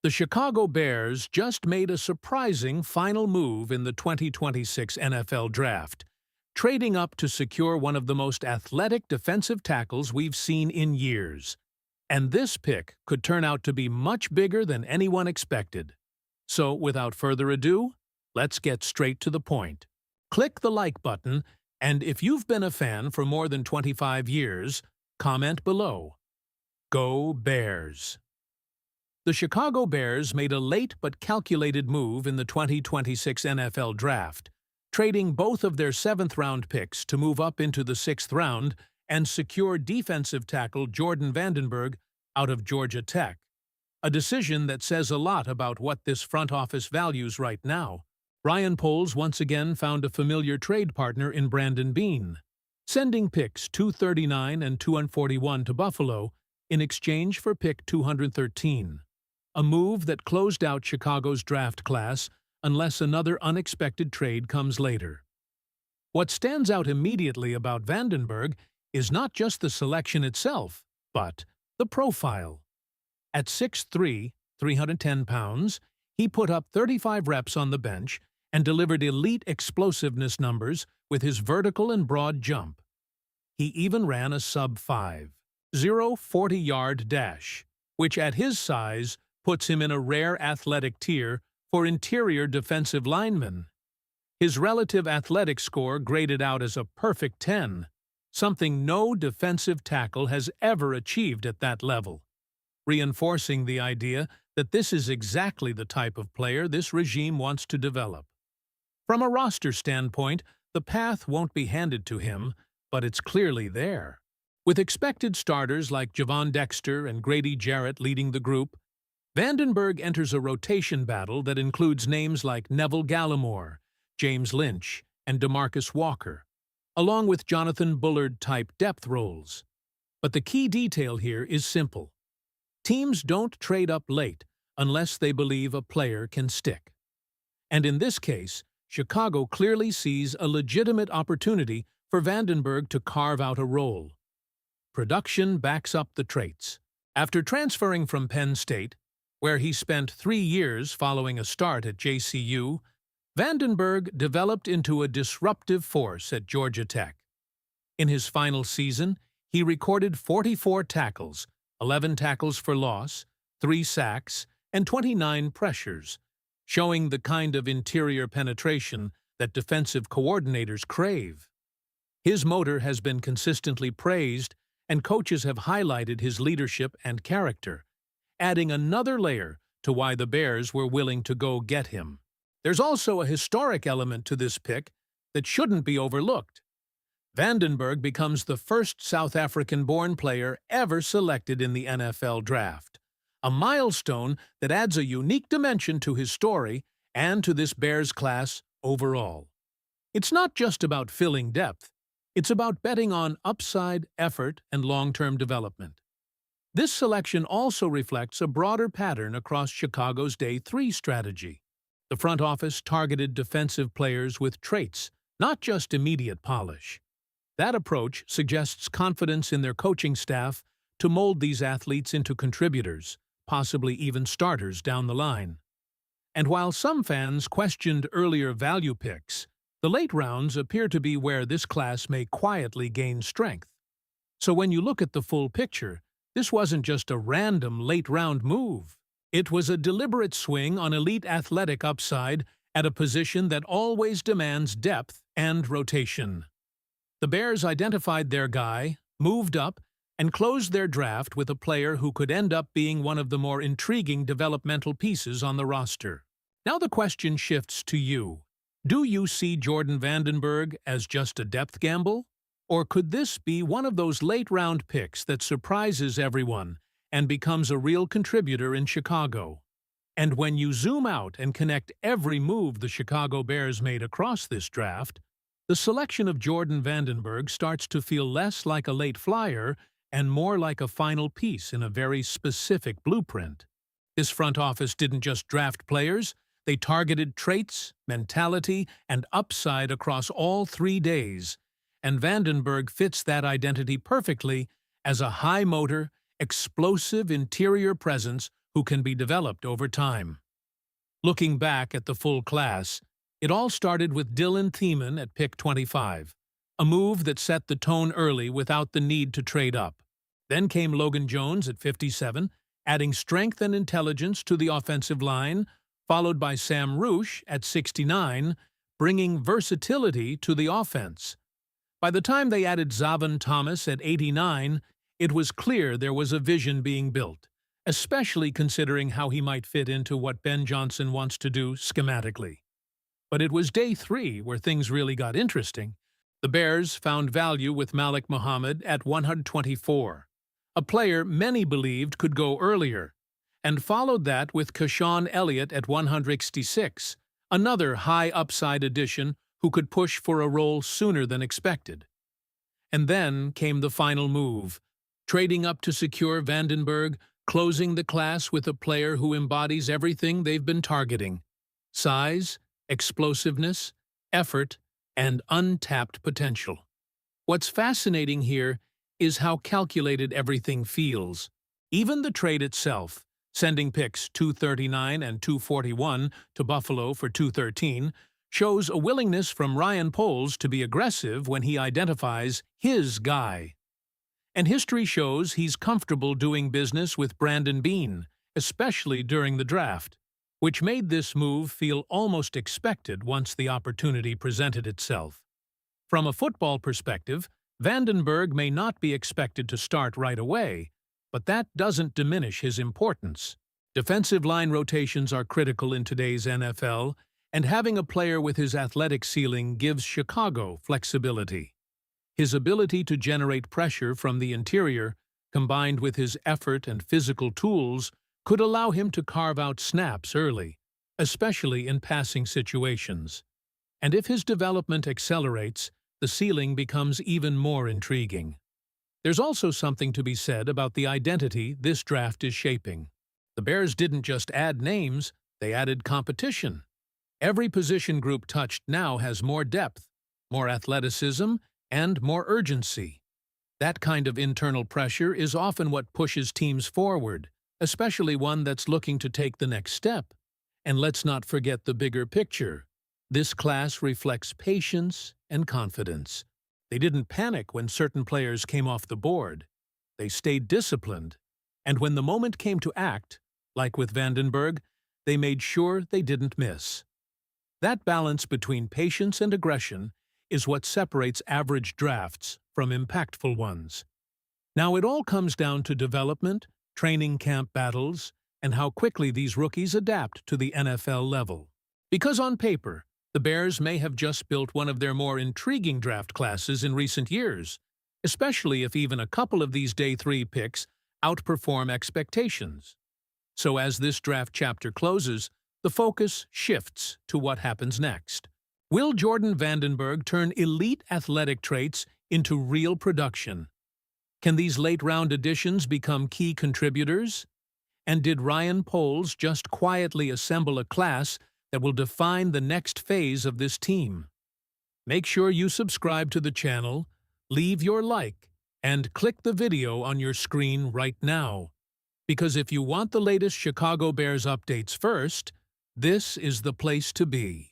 The Chicago Bears just made a surprising final move in the 2026 NFL Draft, trading up to secure one of the most athletic defensive tackles we've seen in years. And this pick could turn out to be much bigger than anyone expected. So, without further ado, let's get straight to the point. Click the like button, and if you've been a fan for more than 25 years, comment below. Go Bears! The Chicago Bears made a late but calculated move in the 2026 NFL Draft, trading both of their seventh-round picks to move up into the sixth round and secure defensive tackle Jordan Vandenberg out of Georgia Tech, a decision that says a lot about what this front office values right now. Ryan Poles once again found a familiar trade partner in Brandon Beane, sending picks 239 and 241 to Buffalo in exchange for pick 213. A move that closed out Chicago's draft class unless another unexpected trade comes later. What stands out immediately about Vandenberg is not just the selection itself, but the profile. At 6'3", 310 pounds, he put up 35 reps on the bench and delivered elite explosiveness numbers with his vertical and broad jump. He even ran a sub-5.0 40-yard dash, which at his size puts him in a rare athletic tier for interior defensive linemen. His relative athletic score graded out as a perfect 10, something no defensive tackle has ever achieved at that level, reinforcing the idea that this is exactly the type of player this regime wants to develop. From a roster standpoint, the path won't be handed to him, but it's clearly there. With expected starters like Javon Dexter and Grady Jarrett leading the group, Vandenberg enters a rotation battle that includes names like Neville Gallimore, James Lynch, and DeMarcus Walker, along with Jonathan Bullard-type depth roles. But the key detail here is simple. Teams don't trade up late unless they believe a player can stick. And in this case, Chicago clearly sees a legitimate opportunity for Vandenberg to carve out a role. Production backs up the traits. After transferring from Penn State, where he spent 3 years following a start at JCU, Vandenberg developed into a disruptive force at Georgia Tech. In his final season, he recorded 44 tackles, 11 tackles for loss, 3 sacks, and 29 pressures, showing the kind of interior penetration that defensive coordinators crave. His motor has been consistently praised, and coaches have highlighted his leadership and character, adding another layer to why the Bears were willing to go get him. There's also a historic element to this pick that shouldn't be overlooked. Vandenberg becomes the first South African-born player ever selected in the NFL Draft, a milestone that adds a unique dimension to his story and to this Bears class overall. It's not just about filling depth, it's about betting on upside, effort, and long-term development. This selection also reflects a broader pattern across Chicago's Day 3 strategy. The front office targeted defensive players with traits, not just immediate polish. That approach suggests confidence in their coaching staff to mold these athletes into contributors, possibly even starters down the line. And while some fans questioned earlier value picks, the late rounds appear to be where this class may quietly gain strength. So when you look at the full picture, this wasn't just a random late-round move. It was a deliberate swing on elite athletic upside at a position that always demands depth and rotation. The Bears identified their guy, moved up, and closed their draft with a player who could end up being one of the more intriguing developmental pieces on the roster. Now the question shifts to you. Do you see Jordan Vandenberg as just a depth gamble? Or could this be one of those late-round picks that surprises everyone and becomes a real contributor in Chicago? And when you zoom out and connect every move the Chicago Bears made across this draft, the selection of Jordan Vandenberg starts to feel less like a late flyer and more like a final piece in a very specific blueprint. This front office didn't just draft players, they targeted traits, mentality, and upside across all 3 days. And Vandenberg fits that identity perfectly as a high-motor, explosive interior presence who can be developed over time. Looking back at the full class, it all started with Dylan Thiemann at pick 25, a move that set the tone early without the need to trade up. Then came Logan Jones at 57, adding strength and intelligence to the offensive line, followed by Sam Roosh at 69, bringing versatility to the offense. By the time they added Zavon Thomas at 89, it was clear there was a vision being built, especially considering how he might fit into what Ben Johnson wants to do schematically. But it was day 3 where things really got interesting. The Bears found value with Malik Muhammad at 124, a player many believed could go earlier, and followed that with Keshawn Elliott at 166, another high-upside addition who could push for a role sooner than expected. And then came the final move, trading up to secure Vandenberg, closing the class with a player who embodies everything they've been targeting: size, explosiveness, effort, and untapped potential. What's fascinating here is how calculated everything feels. Even the trade itself, sending picks 239 and 241 to Buffalo for 213, shows a willingness from Ryan Poles to be aggressive when he identifies his guy. And history shows he's comfortable doing business with Brandon Beane, especially during the draft, which made this move feel almost expected once the opportunity presented itself. From a football perspective, Vandenberg may not be expected to start right away, but that doesn't diminish his importance. Defensive line rotations are critical in today's NFL, and having a player with his athletic ceiling gives Chicago flexibility. His ability to generate pressure from the interior, combined with his effort and physical tools, could allow him to carve out snaps early, especially in passing situations. And if his development accelerates, the ceiling becomes even more intriguing. There's also something to be said about the identity this draft is shaping. The Bears didn't just add names, they added competition. Every position group touched now has more depth, more athleticism, and more urgency. That kind of internal pressure is often what pushes teams forward, especially one that's looking to take the next step. And let's not forget the bigger picture. This class reflects patience and confidence. They didn't panic when certain players came off the board. They stayed disciplined, and when the moment came to act, like with Vandenberg, they made sure they didn't miss. That balance between patience and aggression is what separates average drafts from impactful ones. Now it all comes down to development, training camp battles, and how quickly these rookies adapt to the NFL level. Because on paper, the Bears may have just built one of their more intriguing draft classes in recent years, especially if even a couple of these Day 3 picks outperform expectations. So as this draft chapter closes, the focus shifts to what happens next. Will Jordan Vandenberg turn elite athletic traits into real production? Can these late-round additions become key contributors? And did Ryan Poles just quietly assemble a class that will define the next phase of this team? Make sure you subscribe to the channel, leave your like, and click the video on your screen right now. Because if you want the latest Chicago Bears updates first, this is the place to be.